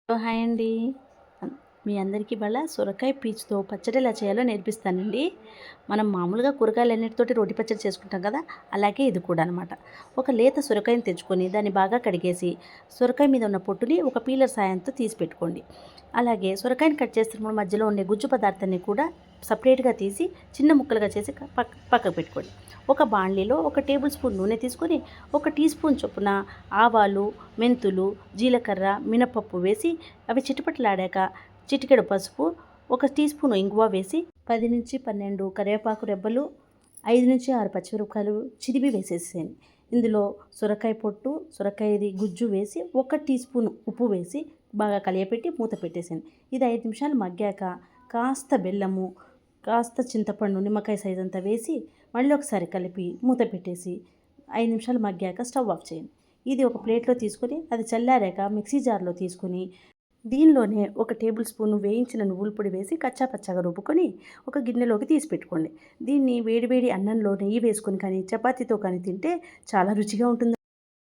Hi అండి. మీ అందరికీ ఇవాళ సొరకాయ పీచుతో పచ్చడి ఎలా చేయాలో నేర్పిస్తానండి. మనం మామూలుగా కూరగాయలన్నిటితోటి రోటి పచ్చడి చేసుకుంటాం కదా, అలాగే ఇది కూడా అనమాట. ఒక లేత సొరకాయని తెచ్చుకొని దాన్ని బాగా కడిగేసి సొరకాయ మీద ఉన్న పొట్టుని ఒక పీలర్ సాయంతో తీసి పెట్టుకోండి. అలాగే సొరకాయని కట్ చేస్తున్నప్పుడు మధ్యలో ఉండే గుజ్జు పదార్థాన్ని కూడా సపరేట్గా తీసి చిన్న ముక్కలుగా చేసి పక్కకు పెట్టుకోండి. ఒక బాణలిలో 1 టేబుల్ స్పూన్ నూనె తీసుకొని 1 టీ స్పూన్ చొప్పున ఆవాలు, మెంతులు, జీలకర్ర, మినపప్పు వేసి అవి చిటపటలాడాక చిటికెడు పసుపు, 1 టీ స్పూన్ ఇంగువ వేసి 10-12 కరివేపాకు రెబ్బలు, 5-6 పచ్చిమిరపకాయలు చిరిమి వేసేసేయండి. ఇందులో సొరకాయ పొట్టు, సొరకాయది గుజ్జు వేసి 1 టీ స్పూన్ ఉప్పు వేసి బాగా కలియపెట్టి మూత పెట్టేసేయండి. ఇది 5 నిమిషాలు మగ్గాక కాస్త బెల్లము, కాస్త చింతపండు నిమ్మకాయ సైజ్ అంతా వేసి మళ్ళీ ఒకసారి కలిపి మూత పెట్టేసి 5 నిమిషాలు మగ్గాక స్టవ్ ఆఫ్ చేయండి. ఇది ఒక ప్లేట్లో తీసుకొని అది చల్లారాక మిక్సీ జార్లో తీసుకొని దీనిలోనే 1 టేబుల్ స్పూన్ వేయించిన నువ్వుల పొడి వేసి కచ్చా పచ్చాగా రుబ్బుకొని ఒక గిన్నెలోకి తీసి పెట్టుకోండి. దీన్ని వేడివేడి అన్నంలో నెయ్యి వేసుకొని కానీ చపాతీతో కానీ తింటే చాలా రుచిగా ఉంటుంది.